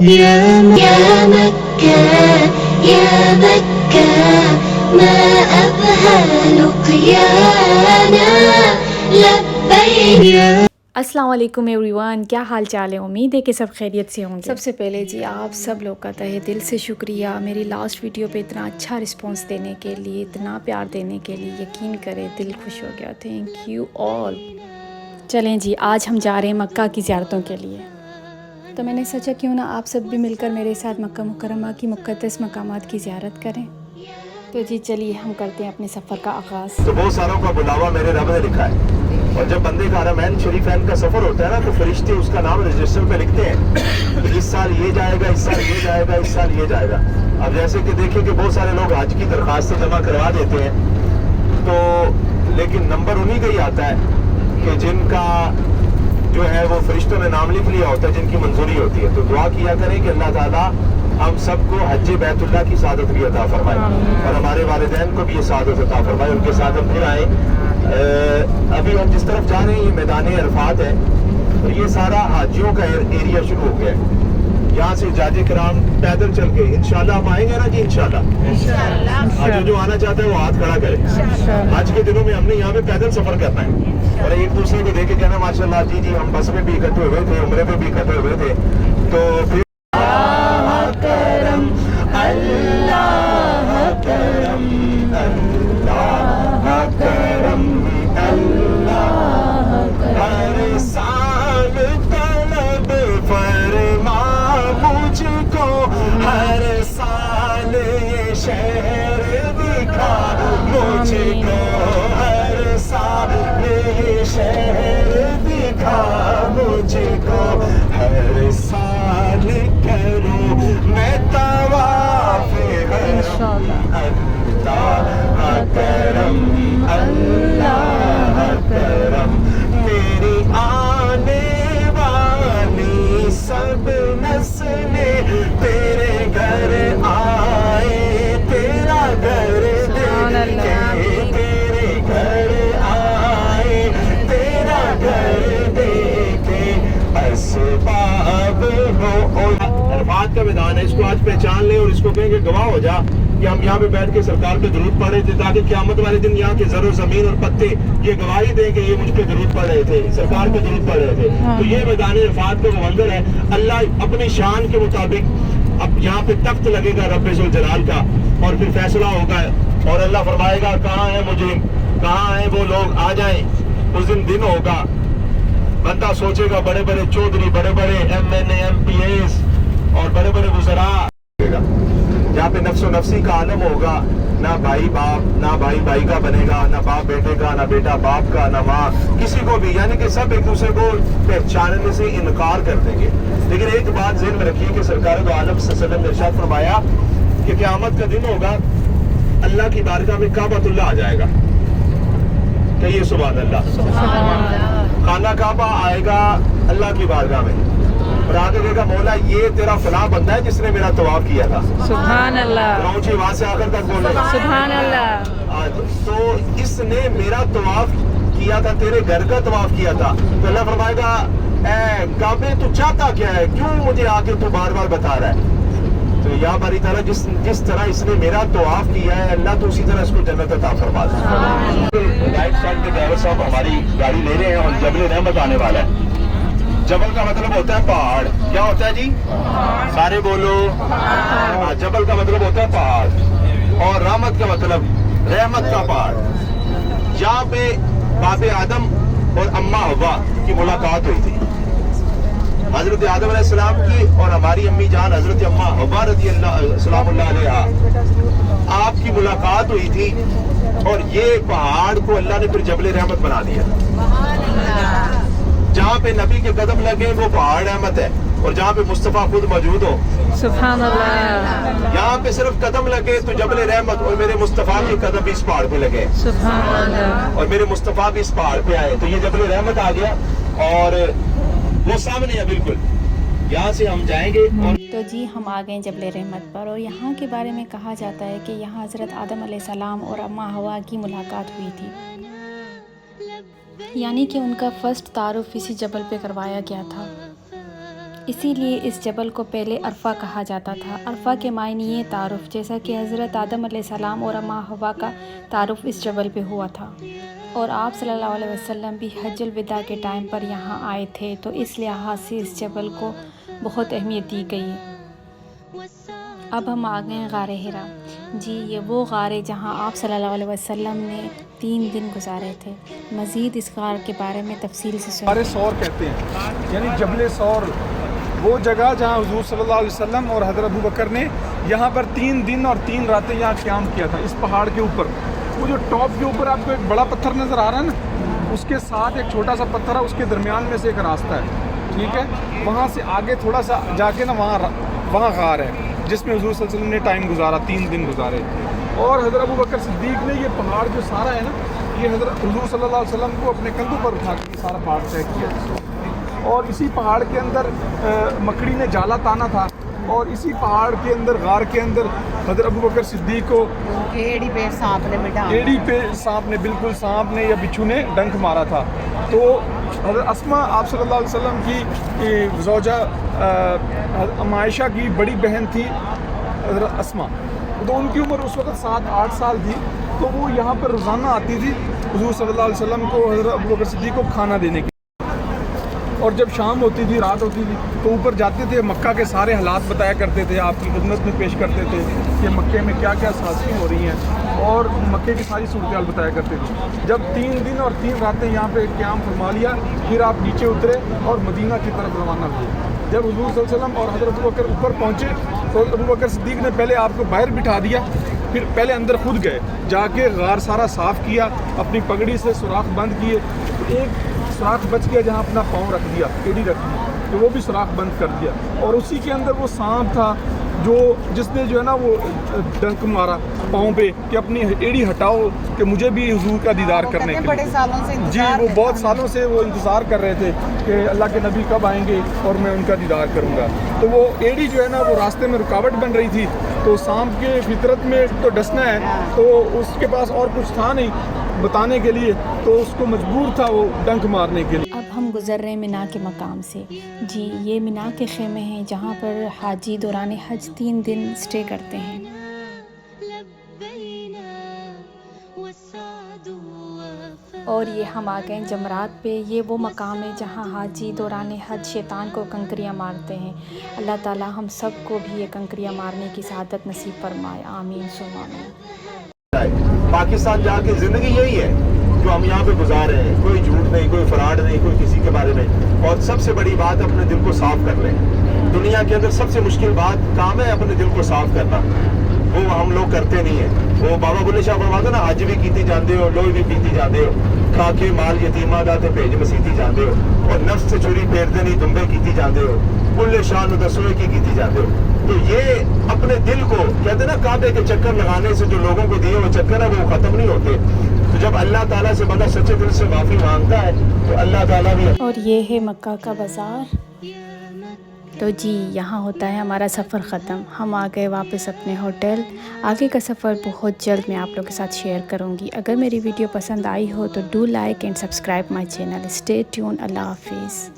يا مكة يا مكة ما أبهلك يا لبيك. السلام علیکم ایوریون، کیا حال چال ہے؟ امید ہے کہ سب خیریت سے ہوں گے۔ سب سے پہلے جی آپ سب لوگ کا تہہ دل سے شکریہ میری لاسٹ ویڈیو پہ اتنا اچھا رسپانس دینے کے لیے، اتنا پیار دینے کے لیے، یقین کریں دل خوش ہو گیا۔ Thank you all. چلیں جی آج ہم جا رہے ہیں مکہ کی زیارتوں کے لیے، تو میں نے سوچا کیوں نہ آپ سب بھی مل کر میرے ساتھ مکہ مکرمہ کی مقدس مقامات کی زیارت کریں۔ تو جی چلیے ہم کرتے ہیں اپنے سفر کا آغاز۔ تو بہت ساروں کا بلاوا میرے رب نے لکھا ہے، اور جب بندے کا حرمین شریفین کا سفر ہوتا ہے نا تو فرشتے اس کا نام رجسٹر پہ لکھتے ہیں کہ اس سال یہ جائے گا، اس سال یہ جائے گا، اس سال یہ جائے گا۔ اب جیسے کہ دیکھیں کہ بہت سارے لوگ حج کی درخواستیں جمع کروا دیتے ہیں، تو لیکن نمبر انہی کا ہی آتا ہے کہ جن کا جو ہے وہ فرشتوں نے نام لکھ لیا ہوتا ہے، جن کی منظوری ہوتی ہے۔ تو دعا کیا کریں کہ اللہ تعالیٰ ہم سب کو حج بیت اللہ کی سعادت بھی عطا فرمائے، اور ہمارے والدین کو بھی یہ سعادت عطا فرمائے، ان کے ساتھ ہم پھر آئیں۔ ابھی ہم جس طرف جا رہے ہیں یہ میدان عرفات ہے، تو یہ سارا حاجیوں کا ایریا شروع ہو گیا ہے۔ یہاں سے حجاج کرام پیدل چل کے انشاءاللہ ہم آئیں گے نا جی، انشاءاللہ جو آنا چاہتا ہے وہ ہاتھ کھڑا کرے۔ آج کے دنوں میں ہم نے یہاں پہ پیدل سفر کرنا ہے، اور ایک دوسرے کو دیکھ کے کہنا ماشاءاللہ جی جی ہم بس میں بھی اکٹھے ہوئے تھے، عمرے میں بھی اکٹھے ہوئے تھے، تو پھر کرم اللہ کرم اللہ کرم اللہ ہر سال طلب فرما مجھ کو، ہر سال یہ شہر دکھا مجھ کو، ہر سال یہ شہر دکھا مجھ کو، ہر سال کروں میں طواف حرم، اللہ کرم اللہ کرم، میری آنے والی سب نسلیں تیرے گھر آئے، تیرا گھر دیکھ کے تیرے گھر آئے، تیرا گھر دیکھ کے اسباب ہو۔ عرفات کا میدان ہے، اس کو آج پہچان لیں اور اس کو کہیں کہ گواہ ہو جا کہ ہم یہاں پہ بیٹھ کے سرکار پہ درود پڑھ رہے تھے، تاکہ قیامت والے دن یہاں کے زر و زمین اور پتے یہ گواہی دیں کہ یہ مجھ پہ درود پڑھ رہے تھے، سرکار پہ درود پڑھ رہے تھے۔ تو یہ میدان عرفات کا وہ منظر ہے۔ اللہ اپنی شان کے مطابق اب یہاں پہ تخت لگے گا رب ذوالجلال کا، اور پھر فیصلہ ہوگا، اور اللہ فرمائے گا کہاں ہیں مجرم، کہاں ہیں وہ لوگ، آ جائیں۔ اس دن ہوگا، بندہ سوچے گا بڑے بڑے چودھری، بڑے بڑے MNA MPAs اور بڑے بڑے وزراء، جہاں پہ نفس و نفسی کا عالم ہوگا، نہ بھائی باپ، نہ بھائی بھائی کا بنے گا، نہ باپ بیٹے کا، نہ بیٹا باپ کا، نہ ماں کسی کو بھی، یعنی کہ سب ایک دوسرے کو پہچاننے سے انکار کر دیں گے۔ لیکن ایک بات ذہن میں رکھیے کہ سرکار دو عالم صلی اللہ علیہ وسلم نے ارشاد فرمایا کہ قیامت کا دن ہوگا، اللہ کی بارگاہ میں کعبۃ اللہ آ جائے گا، کہیے سبحان اللہ۔ خانہ کعبہ آئے گا اللہ کی بارگاہ میں، اور آگے کہے گا مولا یہ تیرا فلاں بندہ ہے جس نے میرا طواف کیا تھا، سبحان اللہ، اونچی آواز سے آ کر تک بولے سبحان اللہ۔ تو اس نے میرا طواف کیا تھا، تیرے گھر کا طواف کیا تھا، تو اللہ فرمائے گا اے کعبے تو چاہتا کیا ہے، کیوں مجھے آ کے تو بار بار بتا رہا ہے؟ تو یا باری تعالیٰ جس طرح اس نے میرا طواف کیا ہے اللہ تو اسی طرح اس کو جنت عطا فرما دے۔ رائٹ سائڈ کے ڈرائیور صاحب ہماری گاڑی لے رہے ہیں اور جبل رحمت آنے والا ہے۔ جبل کا مطلب ہوتا ہے پہاڑ، کیا ہوتا ہے جی؟ سارے بولو۔ جبل کا مطلب ہوتا ہے پہاڑ، اور رحمت کا مطلب رحمت کا پہاڑ۔ جہاں پہ باپ آدم اور اماں حوا کی ملاقات ہوئی تھی، حضرت آدم علیہ السلام کی اور ہماری امی جان حضرت اماں حوا رضی اللہ سلام اللہ علیہا، آپ کی ملاقات ہوئی تھی، اور یہ پہاڑ کو اللہ نے پھر جبل رحمت بنا دیا۔ جہاں پہ نبی کے قدم لگے وہ پہاڑ رحمت ہے، اور جہاں پہ مصطفیٰ خود موجود ہو سبحان اللہ، یہاں پہ صرف قدم لگے تو جبل رحمت، اور میرے مصطفیٰ کے قدم بھی اس پہاڑ پہ لگے، سبحان اللہ، اور میرے مصطفیٰ بھی اس پہاڑ پہ آئے، تو یہ جبل رحمت آ گیا، اور وہ سامنے ہے بالکل، یہاں سے ہم جائیں گے۔ تو جی ہم آ گئے جبل رحمت پر، اور یہاں کے بارے میں کہا جاتا ہے کہ یہاں حضرت آدم علیہ السلام اور اماں حوا کی ملاقات ہوئی تھی، یعنی کہ ان کا فرسٹ تعارف اسی جبل پہ کروایا گیا تھا۔ اسی لیے اس جبل کو پہلے عرفہ کہا جاتا تھا۔ عرفہ کے معنی یہ تعارف، جیسا کہ حضرت آدم علیہ السلام اور اماں حوا کا تعارف اس جبل پہ ہوا تھا، اور آپ صلی اللہ علیہ وسلم بھی حج الوداع کے ٹائم پر یہاں آئے تھے، تو اس لحاظ سے اس جبل کو بہت اہمیت دی گئی ہے۔ اب ہم آ گئے ہیں غار حرا۔ جی یہ وہ غار ہے جہاں آپ صلی اللہ علیہ وسلم نے 3 دن گزارے تھے۔ مزید اس غار کے بارے میں تفصیل سے سنیں۔ غار سور کہتے ہیں، یعنی جبل سور، وہ جگہ جہاں حضور صلی اللہ علیہ وسلم اور حضرت ابوبکر نے یہاں پر 3 دن اور 3 راتیں یہاں قیام کیا تھا، اس پہاڑ کے اوپر۔ وہ جو ٹاپ کے اوپر آپ کو ایک بڑا پتھر نظر آ رہا ہے نا، اس کے ساتھ ایک چھوٹا سا پتھر ہے، اس کے درمیان میں سے ایک راستہ ہے، ٹھیک ہے؟ وہاں سے آگے تھوڑا سا جا کے نا وہاں غار ہے جس میں حضور صلی اللہ علیہ وسلم نے ٹائم گزارا، 3 دن گزارے۔ اور حضرت ابوبکر صدیق نے یہ پہاڑ جو سارا ہے نا، یہ حضرت حضور صلی اللہ علیہ وسلم کو اپنے کندھوں پر اٹھا کے سارا پہاڑ طے کیا، اور اسی پہاڑ کے اندر مکڑی نے جالا تانا تھا، اور اسی پہاڑ کے اندر غار کے اندر حضرت ابوبکر صدیق کو ایڑی پہ سانپ نے بالکل سانپ نے یا بچھو نے ڈنک مارا تھا۔ تو حضرت اسما آپ صلی اللہ علیہ وسلم کی زوجہ عائشہ کی بڑی بہن تھی حضرت اسما، تو ان کی عمر اس وقت 7-8 سال تھی، تو وہ یہاں پر روزانہ آتی تھی حضور صلی اللہ علیہ وسلم کو، حضرت ابوبکر صدیق کو کھانا دینے کے۔ اور جب شام ہوتی تھی، رات ہوتی تھی، تو اوپر جاتے تھے، مکہ کے سارے حالات بتایا کرتے تھے، آپ کی خدمت میں پیش کرتے تھے کہ مکے میں کیا کیا سازشیں ہو رہی ہیں، اور مکے کی ساری صورتحال بتایا کرتے تھے۔ جب 3 دن اور 3 راتیں یہاں پہ قیام فرما لیا، پھر آپ نیچے اترے اور مدینہ کی طرف روانہ ہوئے۔ جب حضور صلی اللہ علیہ وسلم اور حضرت ابوبکر اوپر پہنچے تو ابوبکر صدیق نے پہلے آپ کو باہر بٹھا دیا، پھر پہلے اندر خود گئے، جا کے غار سارا صاف کیا، اپنی پگڑی سے سوراخ بند کیے، ایک سوراخ بچ گیا جہاں اپنا پاؤں رکھ دیا، ایڑی رکھ دی، تو وہ بھی سوراخ بند کر دیا، اور اسی کے اندر وہ سانپ تھا جس نے جو ہے نا وہ ڈنک مارا پاؤں پہ کہ اپنی ایڑی ہٹاؤ کہ مجھے بھی حضور کا دیدار کرنے کے لیے۔ بڑے سالوں سے جی وہ بہت سالوں سے وہ انتظار کر رہے تھے کہ اللہ کے نبی کب آئیں گے اور میں ان کا دیدار کروں گا۔ تو وہ ایڑی جو ہے نا وہ راستے میں رکاوٹ بن رہی تھی، تو سانپ کے فطرت میں تو ڈسنا ہے، تو اس کے پاس اور کچھ تھا نہیں بتانے کے لیے، تو اس کو مجبور تھا وہ ڈنک مارنے کے لیے۔ اب ہم گزر رہے ہیں مینا کے مقام سے۔ جی یہ مینا کے خیمے ہیں جہاں پر حاجی دوران حج 3 دن اسٹے کرتے ہیں۔ اور یہ ہم آ گئے جمرات پہ۔ یہ وہ مقام ہے جہاں حاجی دوران حج شیطان کو کنکریاں مارتے ہیں۔ اللہ تعالی ہم سب کو بھی یہ کنکریاں مارنے کی سعادت نصیب فرمائے، آمین ثم آمین۔ پاکستان جا کے زندگی یہی ہے جو ہم یہاں پہ گزار رہے ہیں، کوئی جھوٹ نہیں، کوئی فراڈ نہیں، کوئی کسی کے بارے میں۔ اور سب سے بڑی بات اپنے دل کو صاف کر لیں۔ دنیا کے اندر سب سے مشکل بات کام ہے اپنے دل کو صاف کرنا، وہ ہم لوگ کرتے نہیں ہیں۔ وہ بابا بلے شاہ فرماتے نا، حج بھی کیتی جاندے ہو، لوئی بھی پیتی جاندے ہو، کھا کے مال یتیمہ دا تے بھیج مسیتی جاندے ہو، اور نفس سے چوری پھیرتے نہیں دمبے کیتی جاندے ہو، بلے شاہ نو دسوئے کی کیتی جاندے ہو۔ تو یہ اپنے دل کو کہتے ہیں نا، کعبے کے چکر لگانے سے جو لوگوں کو دیے ہوئے چکر ہے وہ ختم نہیں ہوتے۔ تو جب اللہ تعالیٰ سے بندہ سچے دل سے معافی مانگتا ہے تو اللہ تعالیٰ بھی۔ اور یہ ہے مکہ کا بازار۔ تو جی یہاں ہوتا ہے ہمارا سفر ختم، ہم آ گئے واپس اپنے ہوٹل۔ آگے کا سفر بہت جلد میں آپ لوگوں کے ساتھ شیئر کروں گی۔ اگر میری ویڈیو پسند آئی ہو تو do like and subscribe my channel. Stay tune. اللہ حافظ۔